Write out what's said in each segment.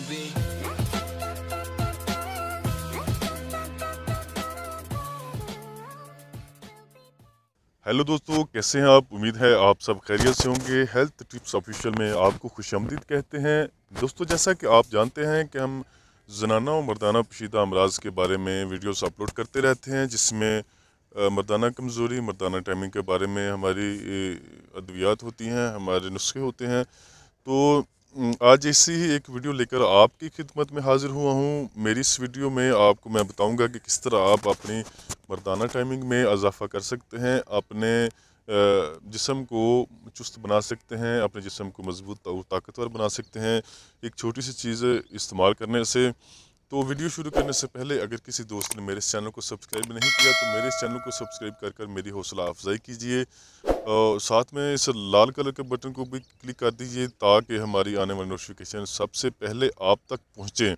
be. Hello दोस्तों, कैसे हैं आप? उम्मीद है आप सब खैरियत से होंगे। हेल्थ टिप्स ऑफिशियल में आपको खुशामदीद कहते हैं। दोस्तों, जैसा कि आप जानते हैं कि हम ज़नाना और मर्दाना पोशीदा अमराज के बारे में वीडियोस अपलोड करते रहते हैं, जिसमें मर्दाना कमज़ोरी, मर्दाना टाइमिंग के बारे में हमारी अद्वियात होती हैं, हमारे नुस्खे होते हैं। तो आज ऐसी ही एक वीडियो लेकर आपकी खिदमत में हाज़िर हुआ हूँ। मेरी इस वीडियो में आपको मैं बताऊँगा कि किस तरह आप अपनी मर्दाना टाइमिंग में इजाफ़ा कर सकते हैं, अपने जिस्म को चुस्त बना सकते हैं, अपने जिस्म को मजबूत और ताकतवर बना सकते हैं एक छोटी सी चीज़ इस्तेमाल करने से। तो वीडियो शुरू करने से पहले अगर किसी दोस्त ने मेरे इस चैनल को सब्सक्राइब नहीं किया तो मेरे इस चैनल को सब्सक्राइब कर कर मेरी हौसला अफजाई कीजिए, और साथ में इस लाल कलर के बटन को भी क्लिक कर दीजिए ताकि हमारी आने वाली नोटिफिकेशन सबसे पहले आप तक पहुँचे।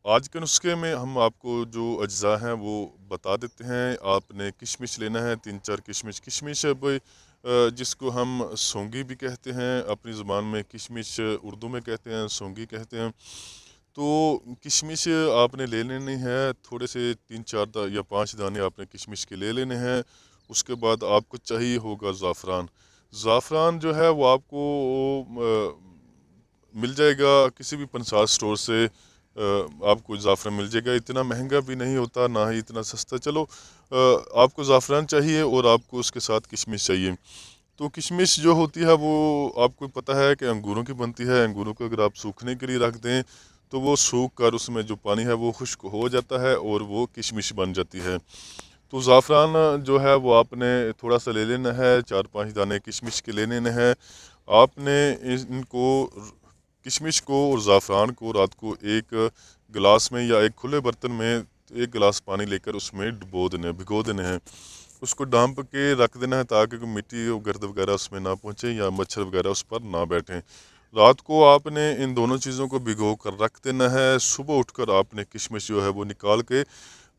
आज के नुस्खे में हम आपको जो अज्जा हैं वो बता देते हैं। आपने किशमिश लेना है, 3-4 किशमिश। किशमिश अब जिसको हम सौंगी भी कहते हैं, अपनी ज़ुबान में किशमिश उर्दू में कहते हैं, सौंगी कहते हैं। तो किशमिश आपने ले लेनी है, थोड़े से 3-4 या 5 दाने आपने किशमिश के ले लेने हैं। उसके बाद आपको चाहिए होगा ज़ाफ़रान। ज़ाफ़रान जो है वो आपको मिल जाएगा किसी भी पंसार स्टोर से। आपको ज़ाफ़रान मिल जाएगा, इतना महंगा भी नहीं होता, ना ही इतना सस्ता। चलो, आपको ज़ाफ़रान चाहिए और आपको उसके साथ किशमिश चाहिए। तो किशमिश जो होती है वो आपको पता है कि अंगूरों की बनती है। अंगूरों को अगर आप सूखने के लिए रख दें तो वो सूख कर उसमें जो पानी है वो खुश्क हो जाता है और वो किशमिश बन जाती है। तो ज़ाफ़रान जो है वो आपने थोड़ा सा ले लेना है, 4-5 दाने किशमिश के ले लेने हैं। आपने इनको किशमिश को और ज़ाफ़रान को रात को एक गिलास में या एक खुले बर्तन में 1 गिलास पानी लेकर उसमें डुबो देने, भिगो देने हैं। उसको डांप के रख देना है ताकि कोई मिट्टी और गर्द वगैरह उसमें ना पहुँचे या मच्छर वगैरह उस पर ना बैठें। रात को आपने इन दोनों चीज़ों को भिगो कर रख देना है। सुबह उठकर आपने किशमिश जो है वो निकाल के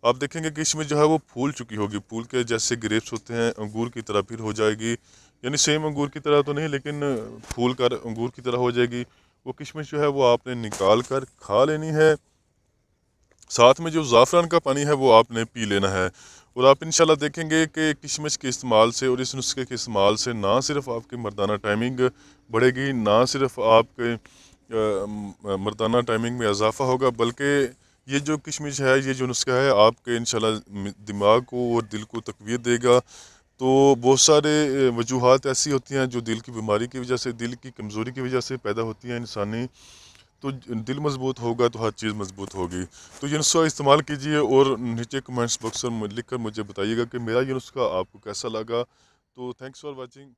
आप देखेंगे किशमिश जो है वो फूल चुकी होगी, फूल के जैसे ग्रेप्स होते हैं अंगूर की तरह फिर हो जाएगी। यानी सेम अंगूर की तरह तो नहीं, लेकिन फूल कर अंगूर की तरह हो जाएगी। वो किशमिश जो है वो आपने निकाल कर खा लेनी है। साथ में जो ज़ाफ़रान का पानी है वो आपने पी लेना है। और आप इंशाल्लाह देखेंगे कि किशमिश के इस्तेमाल से और इस नुस्खे के इस्तेमाल से ना सिर्फ आपकी मर्दाना टाइमिंग बढ़ेगी, ना सिर्फ आपके मर्दाना टाइमिंग में इजाफा होगा, बल्कि ये जो किशमिश है, ये जो नुस्खा है आपके इंशाल्लाह दिमाग को और दिल को तक़वियत देगा। तो बहुत सारे वजूहात ऐसी होती हैं जो दिल की बीमारी की वजह से, दिल की कमज़ोरी की वजह से पैदा होती हैं इंसानी। तो दिल मजबूत होगा तो हर चीज़ मजबूत होगी। तो ये नुस्खा इस्तेमाल कीजिए और नीचे कमेंट्स बॉक्स में लिख कर मुझे बताइएगा कि मेरा ये नुस्खा आपको कैसा लगा। तो थैंक्स फॉर वॉचिंग।